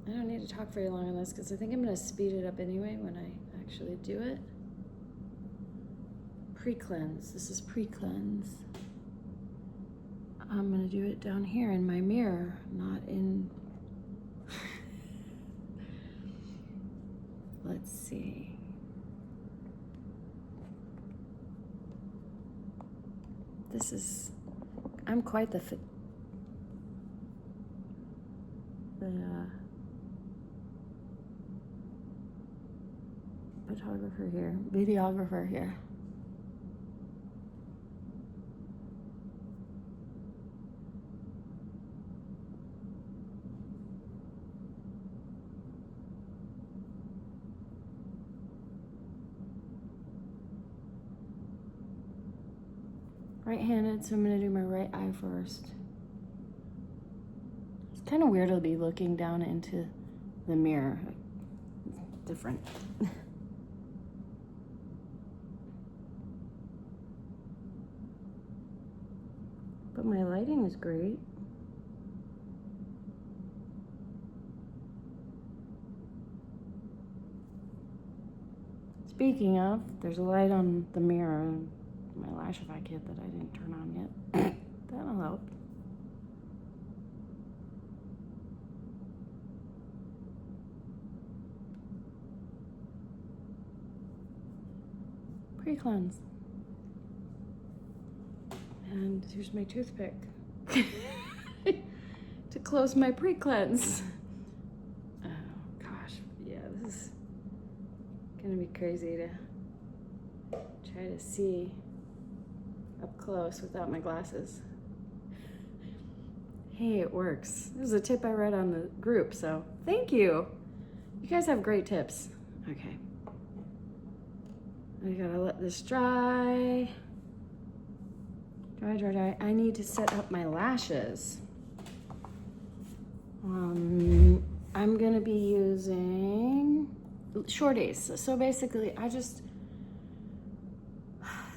I don't need to talk very long on this because I think I'm going to speed it up anyway when I actually do it. Pre-cleanse. This is pre-cleanse. I'm going to do it down here in my mirror, not in... Let's see. This is... I'm quite the photographer here, videographer here. Right-handed, so I'm gonna do my right eye first. It's kind of weird to be looking down into the mirror. It's different. But my lighting is great. Speaking of, there's a light on the mirror in my Lashify kit that I didn't turn on yet. That'll help. Pre-cleanse. And here's my toothpick to close my pre-cleanse. Oh gosh, yeah, this is gonna be crazy to try to see up close without my glasses. Hey, it works. This is a tip I read on the group, so thank you. You guys have great tips. Okay. I gotta let this dry. Dry, dry, dry. I need to set up my lashes. I'm gonna be using short A's. So basically,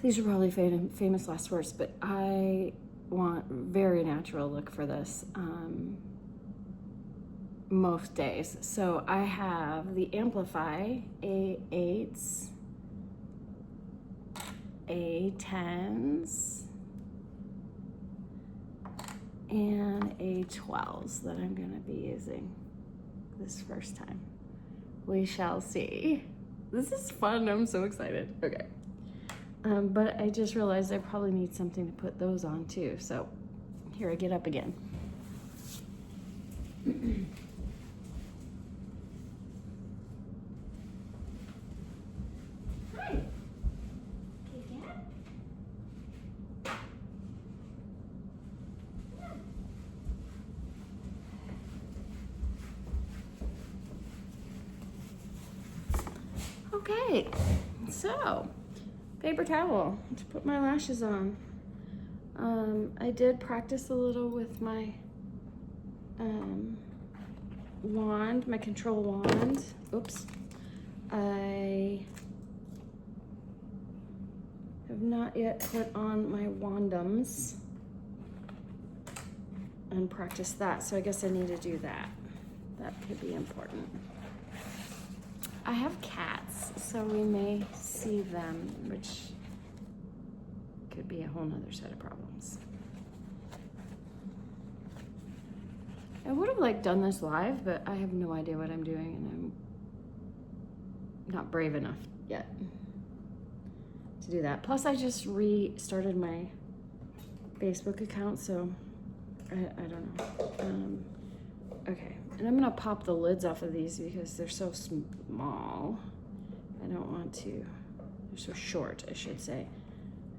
these are probably famous last words, but I want very natural look for this most days. So I have the Amplify A8s, A10s, and A12s that I'm gonna be using this first time. We shall see. This is fun, I'm so excited. Okay. But I just realized I probably need something to put those on too. So here I get up again. Hi. Okay, so paper towel to put my lashes on. I did practice a little with my wand, my control wand. Oops. I have not yet put on my wandums and practice that, so I guess I need to do that. That could be important. I have cats, so we may see them, which could be a whole nother set of problems. I would have done this live, but I have no idea what I'm doing, and I'm not brave enough yet to do that. Plus, I just restarted my Facebook account, so I don't know. Okay, and I'm gonna pop the lids off of these because they're so small. I don't want to, they're so short, I should say.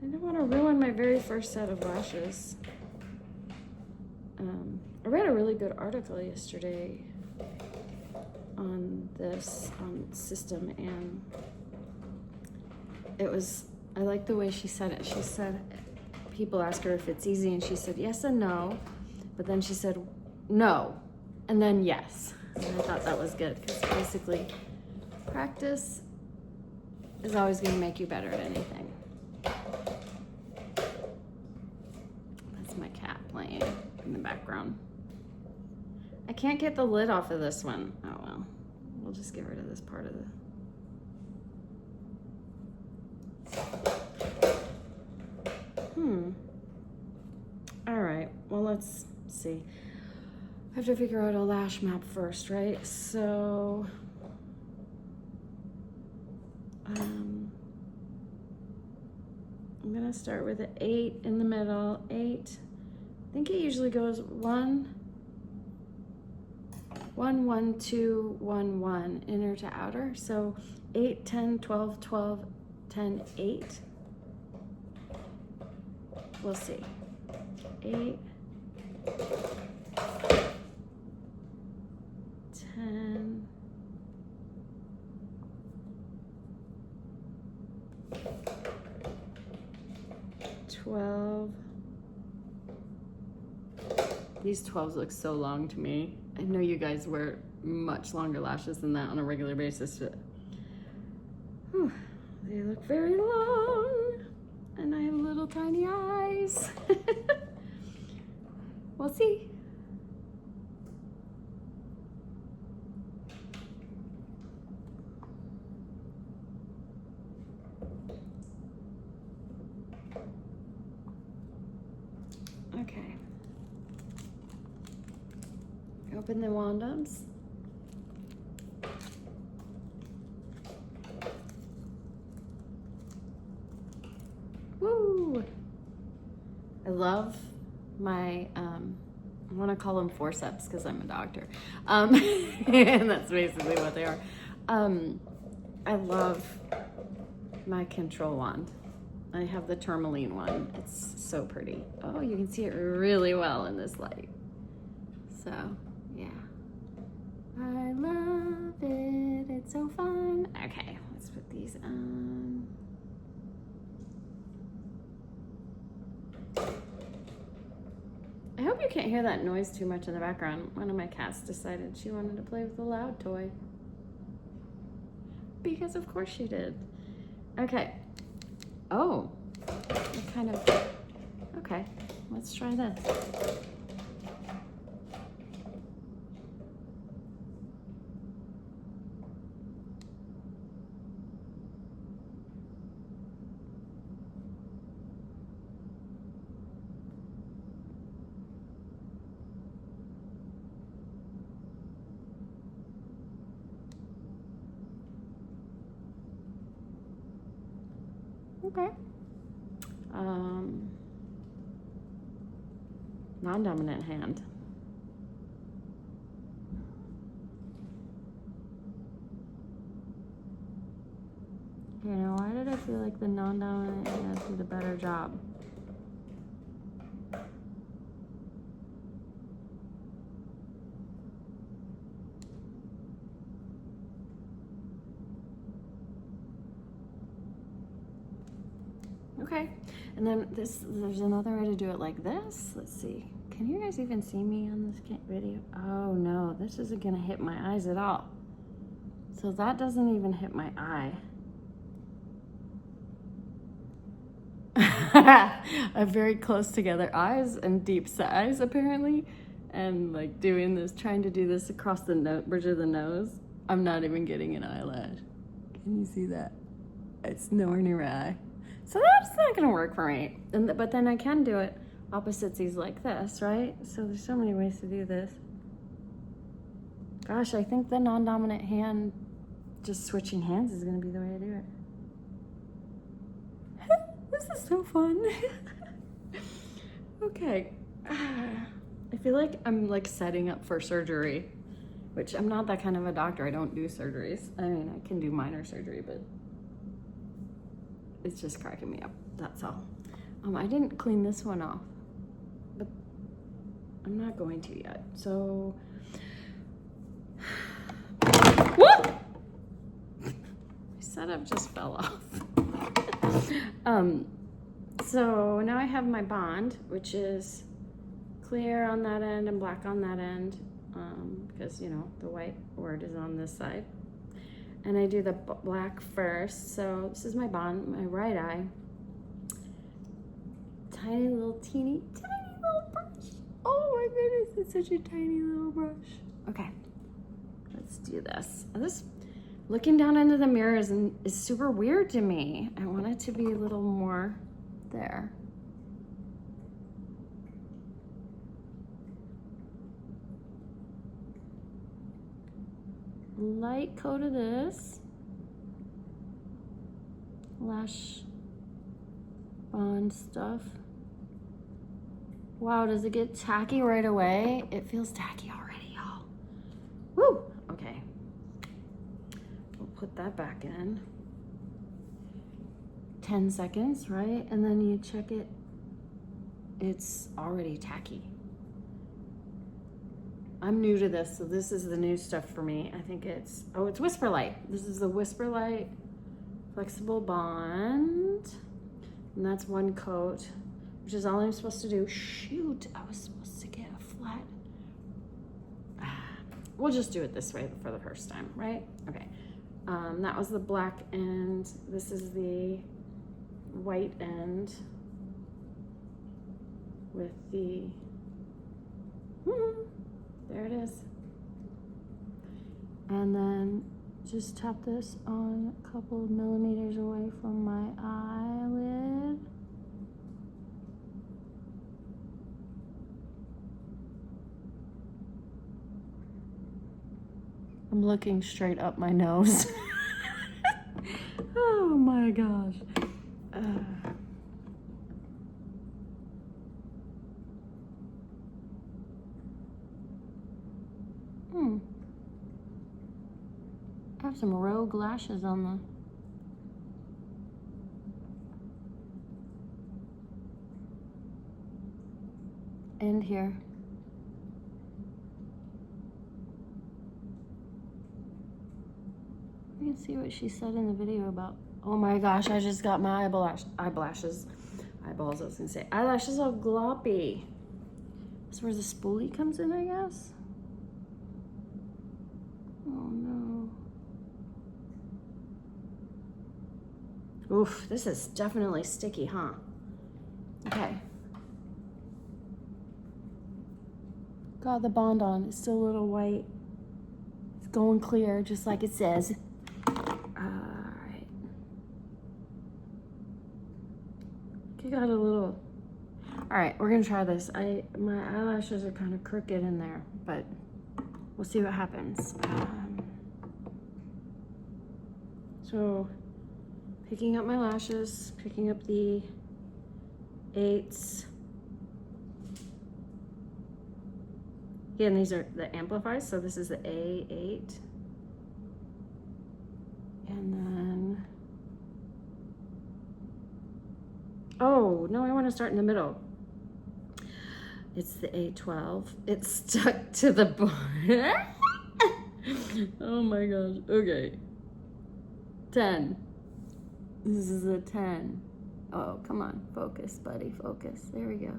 I don't want to ruin my very first set of lashes. I read a really good article yesterday on this system, and it was, I like the way she said it. She said, people ask her if it's easy, and she said yes and no, but then she said no, and then yes. And I thought that was good, because basically practice is always going to make you better at anything. That's my cat playing in the background. I can't get the lid off of this one. Oh well, we'll just get rid of this part of the... All right, well, let's see. I have to figure out a lash map first, right? So, I'm gonna start with an 8 in the middle, 8. I think it usually goes 1, 1, 1, 2, 1, 1, inner to outer. So 8, 10, 12, 12, 10, 8. We'll see. 8, 10, 12. These 12s look so long to me. I know you guys wear much longer lashes than that on a regular basis, but whew, they look very long, and I have little tiny eyes. We'll see. Okay. Open the wand-ups. Woo! I love my, I want to call them forceps because I'm a doctor. And that's basically what they are. I love my control wand. I have the tourmaline one. It's so pretty. Oh, you can see it really well in this light. So, yeah. I love it. It's so fun. Okay, let's put these on. I hope you can't hear that noise too much in the background. One of my cats decided she wanted to play with the loud toy. Because of course she did. Okay. Oh, kind of, okay, let's try this. Okay. Non-dominant hand. You know, why did I feel like the non-dominant hand did a better job? Okay, and then there's another way to do it like this. Let's see. Can you guys even see me on this video? Oh no, this isn't gonna hit my eyes at all. So that doesn't even hit my eye. I have very close together eyes and deep sighs apparently. And like doing this, trying to do this across the bridge of the nose. I'm not even getting an eyelash. Can you see that? It's nowhere near my eye. So that's not gonna work for me. But then I can do it opposites like this, right? So there's so many ways to do this. Gosh, I think the non-dominant hand, just switching hands is gonna be the way to do it. This is so fun. Okay. I feel like I'm like setting up for surgery, which I'm not that kind of a doctor. I don't do surgeries. I mean, I can do minor surgery, but it's just cracking me up. That's all. I didn't clean this one off, but I'm not going to yet. So, whoop! My setup just fell off. So now I have my bond, which is clear on that end and black on that end, because you know the white word is on this side. And I do the black first. So this is my bond, my right eye. Tiny little brush. Oh my goodness, It's such a tiny little brush. Okay, let's do this. This looking down into the mirror is super weird to me. I want it to be a little more there. Light coat of this lash bond stuff. Wow, does it get tacky right away? It feels tacky already, y'all. Woo! Okay. We'll put that back in. 10 seconds, right? And then you check it. It's already tacky. I'm new to this, so this is the new stuff for me. I think it's, oh, it's Whisper Light. This is the Whisper Light Flexible Bond. And that's one coat, which is all I'm supposed to do. Shoot, I was supposed to get a flat. We'll just do it this way for the first time, right? Okay. That was the black end. This is the white end with the, there it is. And then just tap this on a couple of millimeters away from my eyelid. I'm looking straight up my nose. Oh my gosh. I have some rogue lashes on the end here. You can see what she said in the video about, oh my gosh, I just got my eyeballs, I was gonna say, eyelashes all gloppy. That's where the spoolie comes in, I guess. Oh no. Oof, this is definitely sticky, huh? Okay. Got the bond on, it's still a little white. It's going clear, just like it says. Alright. Okay, got a little. Alright, we're gonna try this. My eyelashes are kind of crooked in there, but we'll see what happens. So, picking up my lashes, picking up the 8s. Again, these are the amplifies, so this is the A8. And then, oh, no, I want to start in the middle. It's the A12. It's stuck to the bone. Oh my gosh, okay. 10. This is a 10. Oh, come on, focus, buddy, focus. There we go.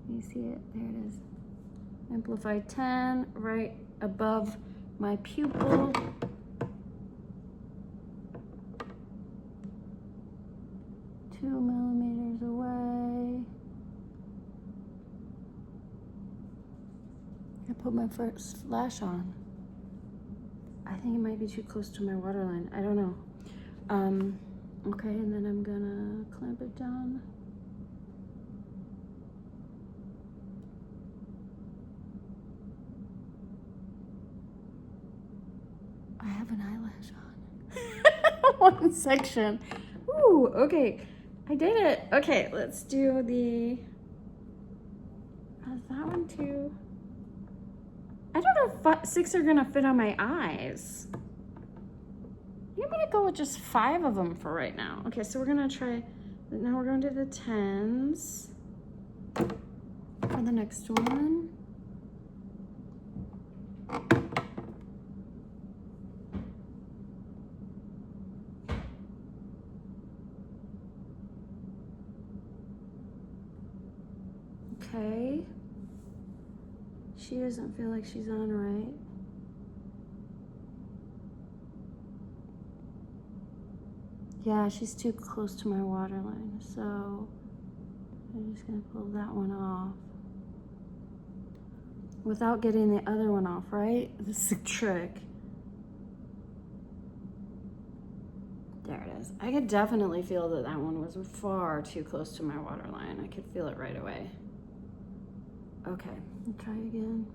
You see it? There it is. Amplify 10, right above my pupil. Two millimeters away. I put my first lash on. I think it might be too close to my waterline. I don't know. Okay, and then I'm gonna clamp it down. I have an eyelash on. One section. Ooh, okay. I did it. Okay, let's do the, is that one too? I don't know if 6 are gonna fit on my eyes. I'm gonna go with just 5 of them for right now. Okay, so we're gonna try, now we're gonna do the 10s for the next one. Okay. She doesn't feel like she's on right. Yeah, she's too close to my waterline, so I'm just gonna pull that one off. without getting the other one off, right? This is a trick. There it is. I could definitely feel that that one was far too close to my water line. I could feel it right away. Okay, I'll try again.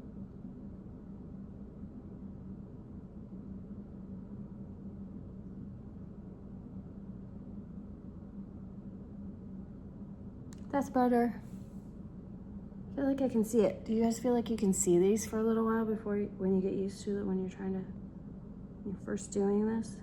That's better. I feel like I can see it. Do you guys feel like you can see these for a little while before when you get used to it, when you're first doing this?